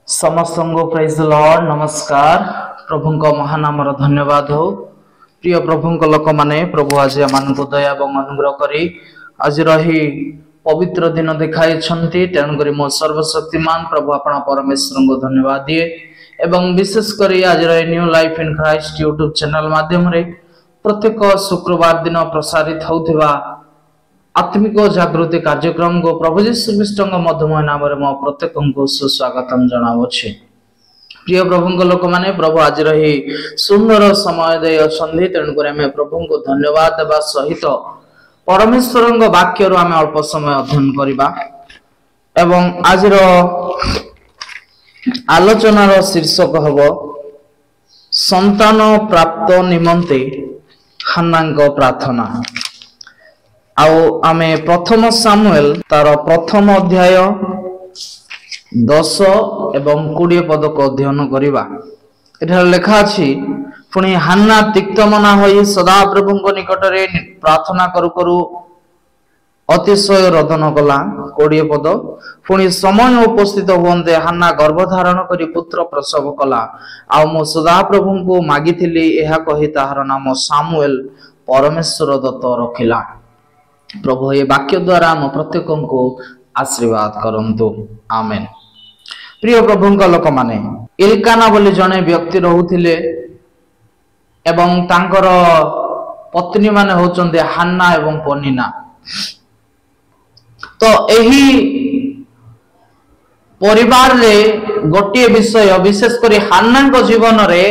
समस्त praise the Lord नमस्कार प्रभु महानाम धन्यवाद हो प्रिय प्रभु लोक माने प्रभु आज आम दया और अनुग्रह करी आज रही पवित्र दिन देखाई तेणुक मो सर्वशक्तिमान प्रभु आपण परमेश्वर को धन्यवाद दिए एवं विशेष करी आज रही new life in Christ YouTube channel माध्यम प्रत्येक शुक्रवार दिन प्रसारित होता आत्मिक जागृति कार्यक्रम को प्रभु यीशु ख्रीष्ट मधुमय नाम मो प्रत्येक को सुस्वागतम जनावछि। प्रिय प्रभु लोक माने प्रभु आज रही सुंदर समय दे अछंदी तेणुक आमे प्रभु को धन्यवाद देवा सहित परमेश्वर वाक्य आम अल्प समय अध्ययन करबा एवं आज आलोचनार शीर्षक हबो संतान प्राप्त निमंते हन्नांग प्रार्थना। आउ आमे प्रथम सामुएल तार प्रथम अध्याय 10 एवं 20 पद को अध्ययन करिबा। एठा लेखा अछि पुणी हन्ना तिक्तमना होई सदा प्रभुଙ୍କ निकटरे प्रार्थना करू करू अतिशय रोदन कला। 20 पद पुणी समय उपस्थित होंदे हन्ना गर्भधारण करी पुत्र प्रसव कला। आउ मो सदा प्रभुଙ୍କୁ मागिथिली एहा कहि ताहार नाम सामुएल परमेश्वर दत्त रखिला। प्रभु ये वाक्य द्वारा हम प्रत्येक को आशीर्वाद करंतु आमेन। प्रिय प्रभु लोक माने इल्काना बोली जने व्यक्ति रहुथिले एवं तांकर पत्नी माने होचंदे हन्ना एवं पनिना। तो एही परिवार रे गोटे विषय विशेष करी हन्ना को जीवन रे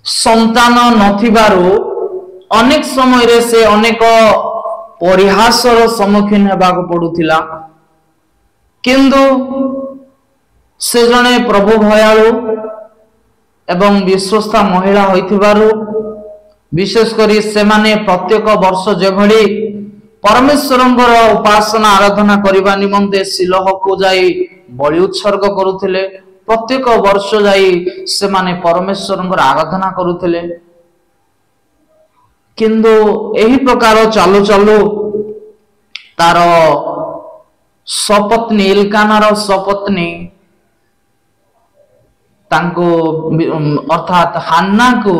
संतान नथिबारु अनेक समय रे से अनेक परिहासर सम्मुखीन हेबाक पड़ुथिला किंतु से जने प्रभु भयालु एवं विश्वस्ता महिला होइथिबारु विशेष करी से माने प्रत्येक वर्ष जेभଳି परमेश्वरंकर उपासना आराधना करिबा निमंते सिलोह को जाई बलि उत्सर्ग करुथिले। प्रत्येक वर्ष जाई से माने परमेश्वरंकर आराधना करुथिले किंतु एही प्रकार चालू चालू तार सपत्नी इल्कानार सपत्नी तांको अर्थात हन्ना को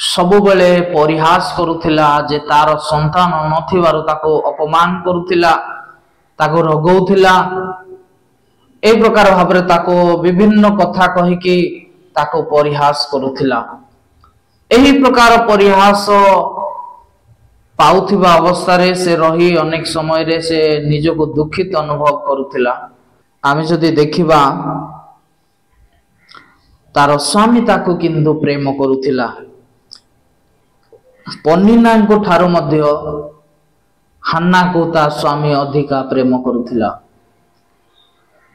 सबु बेले परिहास करुथिला जे तार संतान नथिबारु ताको अपमान करुथिला ताको रगौथिला ए प्रकार भाबरे ताको विभिन्न कथा कहिकी ताको परिहास करुथिला। एही प्रकार परिहास पाउथिबा अवस्था रे से रही अनेक समय रे से निजको दुखित अनुभव करुथिला। आमे जदि देखिबा तार स्वामी ताको किंतु प्रेम करुथिला। पन्निना को ठारो मध्य हन्ना को ता स्वामी अधिका प्रेम करुथिला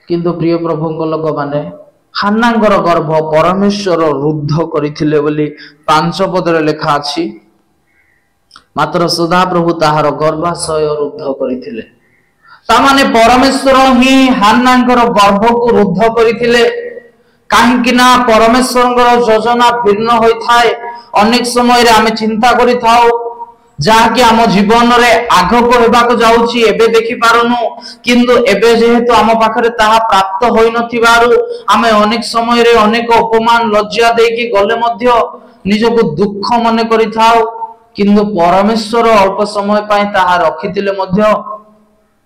किंतु प्रिय प्रभु लोक माने हन्नांगर गर्भ परमेश्वर रुद्ध करिथिले बोली 5 पदरे लेखा अछि। मात्र सदा प्रभु ताहार गर्भाशय रुद्ध करिथिले। ता माने परमेश्वर ही हन्नांगर गर्भ को रुद्ध करिथिले काहेकि ना परमेश्वरंगर योजना भिन्न होई थाए। अनेक समय रे आमे चिंता करि थाओ जहा कि आम जीवन रे आग को हेबा को जाउची एबे देखि पारुनु किंतु एबे जेहेतु आम पाखरे ताहा प्राप्त होई नथिबारु आमे अनेक समय रे अनेक अपमान लज्जा देकी गले मध्य निजको दुख मने करि थाओ किंतु परमेश्वर अल्प समय पाई ताहा रखितिले मध्य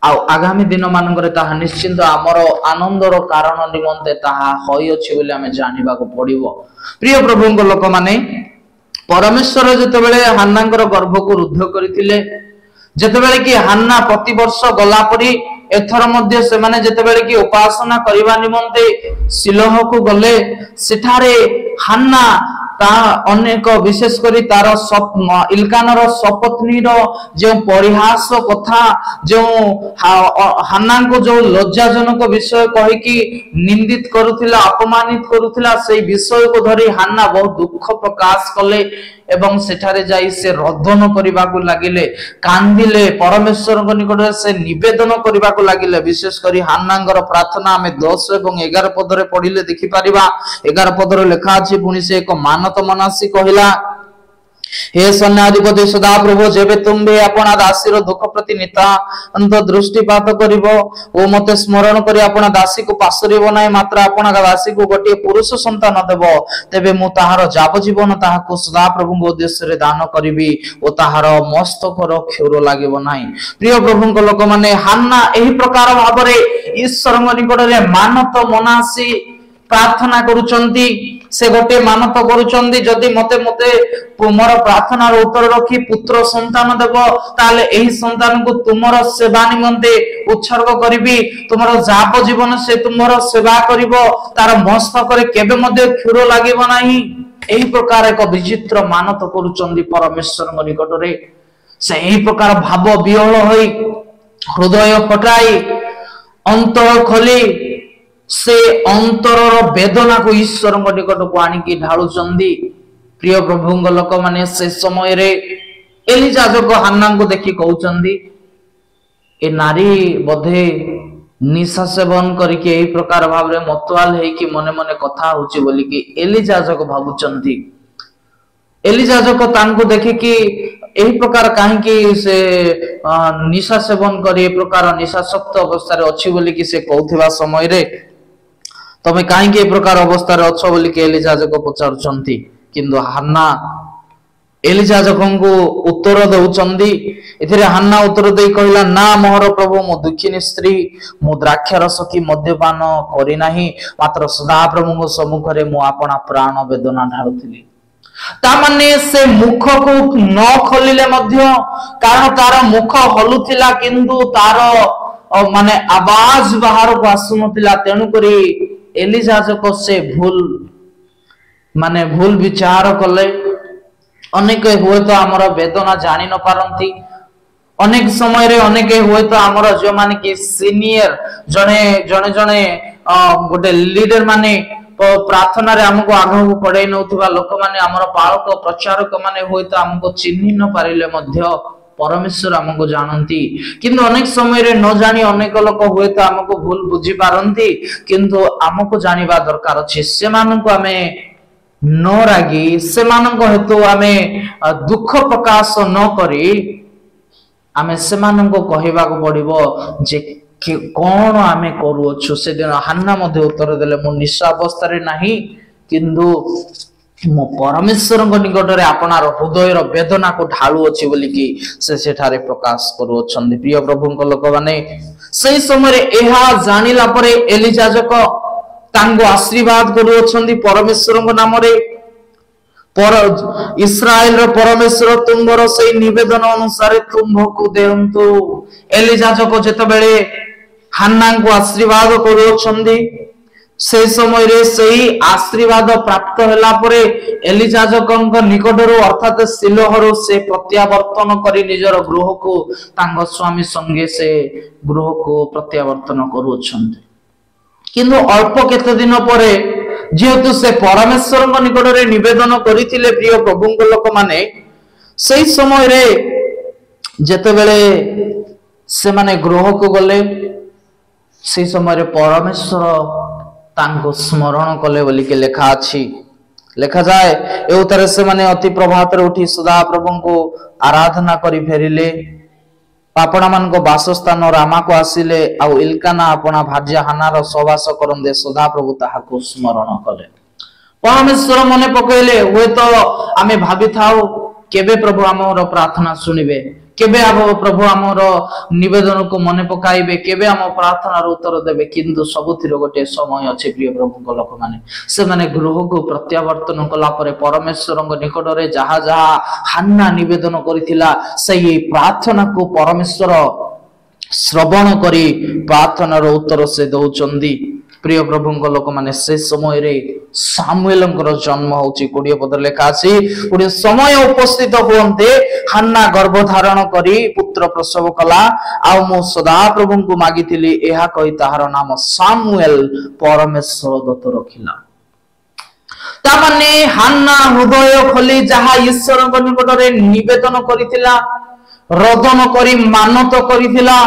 आगामी दिन मानकरे ताहा निश्चिंत आमर आनंदर कारण निमंते ताहा होई अछि बोली आमे जानिबा को पड़िबो। प्रिय प्रभुଙ୍କ लोक माने परमेश्वर जेतेबेले हन्नांगर गर्भ को रुद्ध करथिले जेतेबेले कि हन्ना प्रति वर्ष गला परी एथर मध्य से माने जेतेबेले कि उपासना करिबा निमंते सिलोह को गले सेठारे हन्ना ता अनेक विशेष करी तार इल्कानार सपत्नी रो जो परिहास कथा जो हन्ना को जो लज्जाजनक विषय कहि कि निंदित करुथिला अपमानित करुथिला से विषय को धरी हन्ना बहुत दुख प्रकाश कले एवं सेठारे जाई से रोदन करिबा को लागिले कांदिले परमेश्वर को निकट से निवेदन करिबा को लागिले। विशेष करी हन्नांगर प्रार्थना हमें 10 एवं 11 पदरे पढिले देखि परिबा। 11 पदरे लेखा अछि पुनि से एक मानत मनासी कहिला हे सैन्याधिपति सदाप्रभु जेबे तुम्बे अपना दासीर दुख प्रति नितांत दृष्टिपात करिवो ओ मते स्मरण करी अपना दासी को पासरिबो नाही मात्र अपना दासी को गोटे पुरुष संतान देबो तेबे मु ताहार जावजीवन ताहाको सदाप्रभु को उद्देश्य रे दान करिवि ओ ताहार मस्तकर क्षुर लागिबो नाही। प्रिय प्रभुଙ୍କ लोक माने हान्ना एही प्रकार भाबरे ईश्वरଙ୍କ निकटरे मानत मनासी प्रार्थना करूचंती से गोटे मानत करूचंती जदि मते मते मोर प्रार्थनार उत्तर रखी पुत्र संतान देव ताले एही संतान को तुमर सेवा निमंते उत्सर्ग करिवि तुमर जाप जीवन से तुमर सेवा करिवो तार मस्तकरे केबे मध्ये क्षुर लागिबो नाही। एही प्रकार एक विचित्र मानत करूचंती परमेश्वर निकटरे से एही प्रकार भाव विहल होई हृदय फटाई अंतर खोली से अंतरर वेदना को ईश्वर निकट को आनिकी ढालुचंदी। प्रिय प्रभुଙ୍କ लोक माने से समय रे एलिजाजक हान्ना को देखि कहउचंदी ए नारी बधे निशा सेवन करके एही प्रकार भाव रे मतवाल है कि मने मने कथा होची बोली कि एलिजाजक भाबुचंदी। एलिजाजक तांको देखि कि एही प्रकार काहे कि से निशा सेवन करी ए प्रकार निशासक्त अवस्था रे अछि बोली कि से कहउथिबा समय रे तमे काहे कि ए प्रकार अवस्था रे अछ बोली कि एलिजाजक पचारुचंती किंतु हान्ना एलिजाजकंको उत्तर दउचंदी। एथिरे हान्ना उत्तर देई कहिला ना मोहर प्रभु मो दुखिनी स्त्री मो द्राक्षारस की मद्यपान करी नाही मात्र सदा प्रभुଙ୍କ सम्मुखरे मो आपना प्राण वेदना ढाळुथिली। तामाने से मुख को न खोलिले मध्य कारण तार मुख हलुथिला किंतु तार माने आवाज बाहर को आसुनथिला तेनु करी एलिजाजक से भूल माने भूल विचार कले अनेक हुए तो आमर वेदना जानी न पारंती अनेक समय रे अनेक हुए तो आमर जो माने कि सीनियर जने जने जने गोटे लीडर माने प्रार्थना रे हमको आगो पड़ाई नउथबा लोक माने हमर पालक प्रचारक माने होय तो हमको चिन्हि न पारिले मध्य परमेश्वर हमको जानती किंतु अनेक समय रे न जानी अनेक लोक होय तो हमको भूल बुझी पारंती किंतु हमको जानिबा दरकार अछि से माननको हमें न रागी से माननको हेतु हमें दुख प्रकाश न करी हमें से माननको कहिबा को पड़िबो जे कौन आमे करूछु से दिन हान्ना मध्ये उत्तर देले मो निशा अवस्था रे नाही किंतु मो परमेश्वर निकट रे आपनार हृदय रो वेदना को ढाळु अछि बोली कि से सेठारे प्रकाश करूछन्ती। प्रिय प्रभुଙ୍କ लोक माने सही समय रे एहा जानिला परे एलिजाजक तांगो आशीर्वाद करूछन्ती परमेश्वरଙ୍କ नाम रे पर इस्राएल रो परमेश्वर तुमरो सही निवेदन अनुसार तुमको देंतु। एलिजाजक जेते बेले हान्ना को आशीर्वाद करूछन्ती से समय रे सही आशीर्वाद प्राप्त होला परे एलिजाजकଙ୍କ निकटरो अर्थात सिलोहरो से प्रत्यावर्तन करी निजर गृह को तांग स्वामी संगे से गृह को प्रत्यावर्तन करूछन्ती किंतु अल्प केते दिन परे जेहेतु से परमेश्वरଙ୍କ निकटरे निवेदन करिथिले प्रिय प्रभुଙ୍କ लोक माने सही समय रे जेते बेले से माने गृह को गले से समय रे परमेश्वर तांको स्मरण कले बोली के लेखा अछि लेखा जाए ए उतरे से माने अति प्रभात रे उठी सदा प्रभु को आराधना करी फेरिले आपना मान को वासस्थान रामा को आसिले आ इल्काना अपना भार्या हानार सहवास करंदे सदा प्रभु ताहा को स्मरण कले परमेश्वर मने पकैले होय तो आमे भाबी थाओ केबे प्रभु हमर प्रार्थना सुनिबे केबे आबो प्रभु हमर निवेदन को मने पकाइबे केबे हम प्रार्थना रो उत्तर देबे किंतु सबुथिर गोटे समय अछि प्रिय प्रभुଙ୍କ लोक माने से माने गृह को प्रत्यावर्तन कला परे परमेश्वरଙ୍କ निकट रे जहा जहा हान्ना निवेदन करिथिला सही प्रार्थना को परमेश्वर श्रवण करी प्रार्थना रो उत्तर से दउचंदी। प्रिय प्रभुଙ୍କ लोक माने से समय रे सामुएलଙ୍କର जन्म होची 20 पद लेखा अछि पुरे समय उपस्थित होंते हान्ना गर्भ धारण करी पुत्र प्रसव कला आ मो सदा प्रभुଙ୍କୁ मागिथिली एहा कहि ताहार नाम सामुएल परमेश्वर दत्त रखिला। ता माने हान्ना हृदय खोली जहा ईश्वरଙ୍କ निकट रे निवेदन करिथिला रोदन करी मानत करिथिला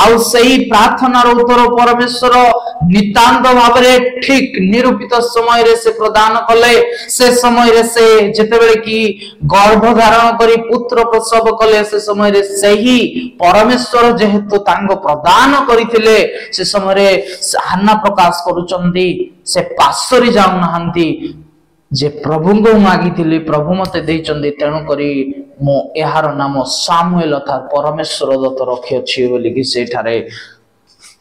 आउ सही प्रार्थनार उत्तर परमेश्वर नितांत भावरे ठीक निरूपित समय रे से प्रदान कले से समय रे से जेतेबेले कि गर्भ धारण करी पुत्र प्रसव कले से समय रे सही परमेश्वर जेहेतु तांग प्रदान करिथिले से समय रे हान्ना प्रकाश करूचंदी से पासरी जाउ नहंती जे प्रभु को मागिथिली प्रभु मते देइचंदी तेणु करी मो एहार नाम सामुएल अर्थात परमेश्वर दत्त रखि अछि बोली कि सेठारे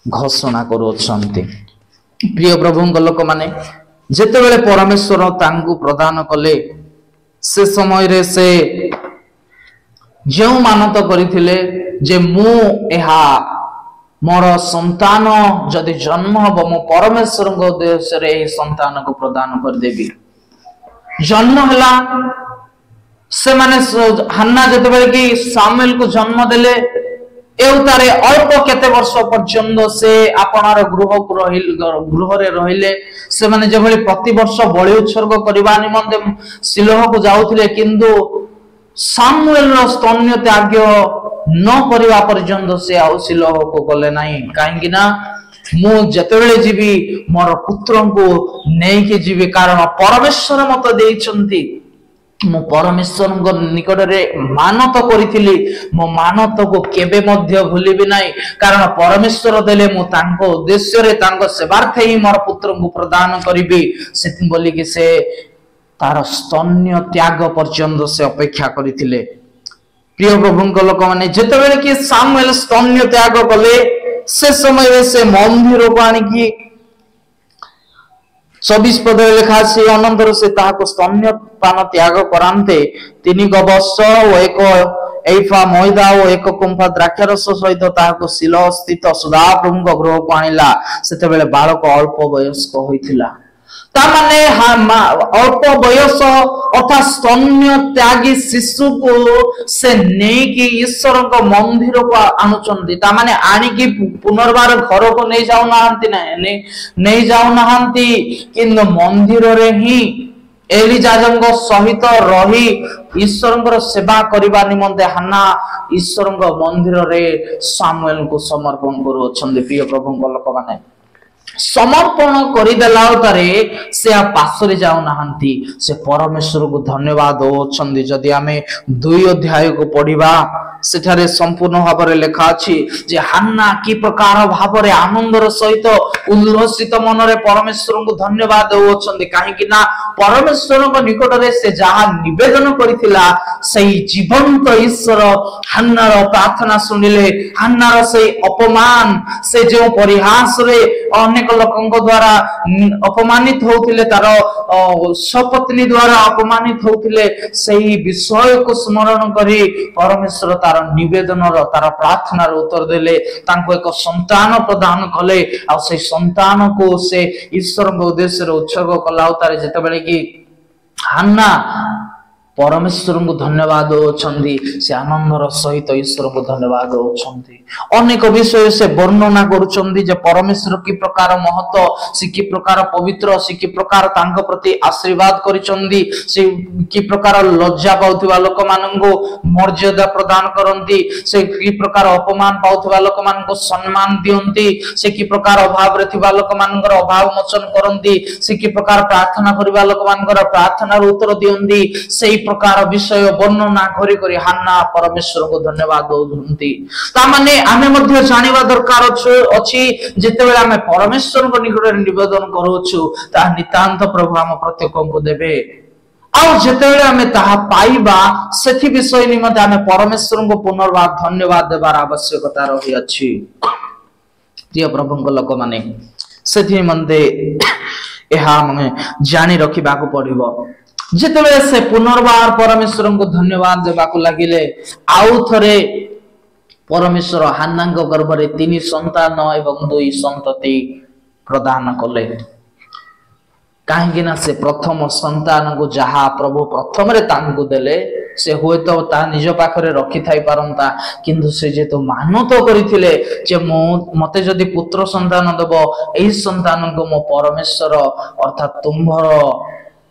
घोषणा करूछंती। प्रिय प्रभु लोक माने जेतेबेले परमेश्वर तांगु प्रदान कले से समय रे से जेउ मानत करिथिले जे मु एहा मोर संतान जदि जन्म हबो मो परमेश्वर को उद्देश्य रे ए संतान को प्रदान कर देबी जन्म हला से माने हन्ना जेतेबेले कि सामुएल को जन्म देले एउतारे अल्प केते वर्ष पर्यंत से आपनार गृह रे रहिले से माने जेभली प्रति वर्ष बलि उत्सर्ग करबा निमंते सिलोह को जाउथिले किंतु सामुएल रो स्तन्य त्याग न करबा पर्यंत से आउ सिलोह को गले नाही काहेकि ना मु जेतेबेले जीवी मोर पुत्र को नेई के जीवी कारण परमेश्वर मत देइचंती मो परमेश्वर निकट रे मानत करिथिली मो मानत को केबे मध्य भूलिबि नाही कारण परमेश्वर देले मु तांको उद्देश्य रे तांको सेवार्थे ही मोर पुत्र को प्रदान करिबि सेति बोली कि से तार स्तन्य त्याग पर्यंत से अपेक्षा करिथिले। प्रिय प्रभु लोक माने जेतेबेले कि सामुएल स्तन्य त्याग कले से समय से मंदिर को आनी की 24 पद लिखा से अनंतर से ताको स्तन्य पान त्याग करांते 3 गबस ओ एक एफा मैदा और एक कुंभा द्राक्षारस सहित ताको सिलो स्थित सदा प्रभु गृह को आनिला सेतेबेले बालक अल्प वयस्क होइथिला तामाने अल्प बयस अर्थात स्तन्य त्यागी शिशु को से नेकी ईश्वर को मंदिर को आनुचंदी तामाने आनी की पुनर्बार घर को नहीं जाऊ नहांती नहीं जाऊ नहांती किंतु मंदिर रे ही एलिजाजंग सहित रही ईश्वर सेवा करबा निमंते हन्ना ईश्वर मंदिर रे सामुएल को समर्पण करूछंदी। प्रिय प्रभु लोक माने समर्पण करिदेला उतारे से आ पासरे जाऊ नहांती से परमेश्वर को धन्यवाद होछंदी। जदि आमे 2 अध्याय को पढ़िबा सेठारे संपूर्ण भाबरे लेखा अछि जे हन्ना की प्रकार भाबरे आनंदर सहित उल्लसित मनरे परमेश्वर को धन्यवाद होछंदी काहे कि ना परमेश्वर को निकट रे से जहा निवेदन करिथिला सही जीवंत ईश्वर हन्नार प्रार्थना सुनिले हन्नार से अपमान से जो परिहास रे अनेक लोकंक द्वारा अपमानित होतिले तार सपत्नी द्वारा अपमानित होतिले सही विषय को स्मरण करी परमेश्वर तार निवेदन तार प्रार्थना उत्तर देले तांको एक संतान प्रदान कले आ से संतान को से ईश्वर के उद्देश्य रे उत्सर्ग कला उतारे जेतेबेले कि हन्ना परमेश्वर को धन्यवाद होछंदी से आनंदर सहित ईश्वर को धन्यवाद होछंदी। अनेक विषय से वर्णना करूछंदी जे परमेश्वर की प्रकार महत्व से की प्रकार पवित्र से की प्रकार तांग प्रति आशीर्वाद करिछंदी से की प्रकार लज्जा पाउथिबा लोक मानंगो मर्यादा प्रदान करंती से की प्रकार अपमान पाउथिबा लोक मानंगो सम्मान दियंती से की प्रकार अभाव रे थिबा लोक मानंगर अभाव मोचन करंती से की प्रकार प्रार्थना करिबा लोक मानंगर प्रार्थनार उत्तर दियंती से प्रकार विषय वर्णना करी करी हन्ना परमेश्वर को धन्यवाद दउथंती। ता माने आमे मध्ये जानिबा दरकार अछि जेतेबेले आमे परमेश्वर को निकट निवेदन करूछु ता नितांत प्रभु हम प्रत्येक को देबे आ जेतेबेले आमे ताहा पाइबा सेथि विषय निमते आमे परमेश्वर को पुनर्बार धन्यवाद देबार आवश्यकता रही अछि। प्रिय प्रभु को लोक माने सेथि निमते एहा माने जानि रखिबा को पड़िबो जेतेबेले से पुनर्बार परमेश्वर को धन्यवाद देबाकू लागिले आउ थरे परमेश्वर हन्नांग गर्भ रे 3 संतान एवं 2 संतति प्रदान कले काहेकि ना से प्रथम संतान को जहा प्रभु प्रथम रे तांगु देले से होय तो ता निज पाखरे रखि थाई परंता किंतु से जे तो मानत करिथिले जे मते जदि पुत्र संतान देबो एही संतान को मो परमेश्वर अर्थात तुम्हर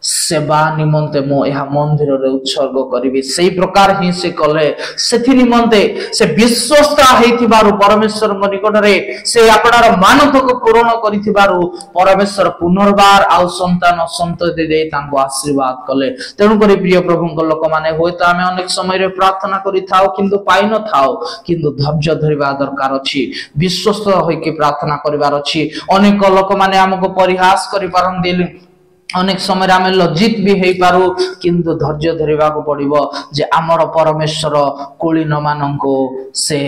सेवा निमंते मो यह मंदिर रे उत्सर्ग करिवि सेई प्रकार ही से कले सेथि निमंते से विश्वस्त हेतिबारु परमेश्वर निकट रे से आपणार मानव को पूर्ण करिथिबारु परमेश्वर पुनर्बार आ संतान संतति दे तांको आशीर्वाद कले तेनु करी प्रिय प्रभु लोक माने होयतो आमे अनेक समय रे प्रार्थना करि थाओ किंतु पाइ न थाओ किंतु धैर्य धरिबा दरकार अछि विश्वस्त होय कि प्रार्थना करिवार अछि अनेक लोक माने हमको परिहास करि पारंदी अनेक समय आम लज्जित भी हो पारू किंतु धैर्य धरवा को पड़ो जे आमर परमेश्वर कुलीन मानको से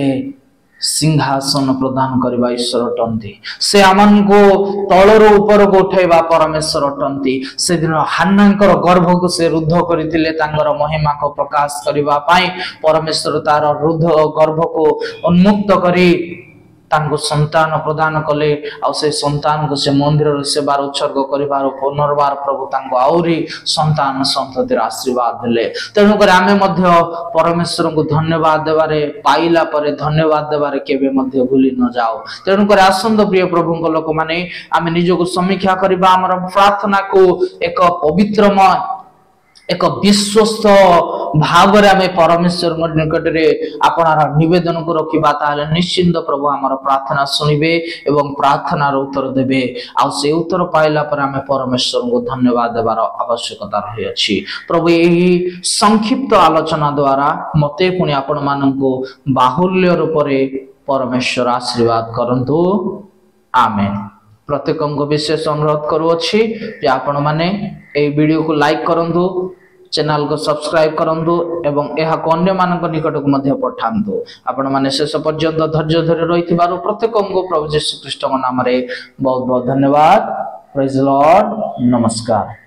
सिंहासन प्रदान करवा ईश्वर अटंती से आमको तलर ऊपर को उठेबा परमेश्वर अटंती से दिन हान्नांकर गर्भ को से रुद्ध करथिले तांगर महिमा को प्रकाश करबा पाई परमेश्वर तार रुद्ध गर्भ को उन्मुक्त करी तांको संतान प्रदान कले आ से संतान को से मंदिर रे सेवा उत्सर्ग करिवार पुनर्बार प्रभु तांको आउरी संतान संततिर आशीर्वाद देले तेनु कर आमे मध्य परमेश्वर को धन्यवाद देबारे पाइला परे धन्यवाद देबारे केबे मध्य भूली न जाओ तेनु कर आसंद प्रिय प्रभु को लोक माने आमे निज को समीक्षा करिबा हमर प्रार्थना को एक पवित्रमय एक विश्वस्त भाव रे आमे परमेश्वर निकट रे आपनार निवेदन को रखिबा ताले निश्चिंत प्रभु हमर प्रार्थना सुनिबे एवं प्रार्थनार उत्तर देबे आ से उत्तर पाइला पर आमे परमेश्वर को धन्यवाद देबार आवश्यकता रही अछि प्रभु एही संक्षिप्त आलोचना द्वारा मते पुनी आपण माननको बाहुल्य रूप रे परमेश्वर आशीर्वाद करंतु आमेन प्रत्येक विशेष अनुरोध करूछि जे आपण माने ए वीडियो को लाइक करंतु चैनल को सब्सक्राइब करंतु एवं एहा को अन्य मानक निकट को मध्य पठांतु आपण माने शेष पर्यंत धैर्य धरि रहिथिबारु प्रत्येक को प्रभु यीशु ख्रीष्ट नाम रे बहुत बहुत धन्यवाद प्रेज लॉर्ड नमस्कार।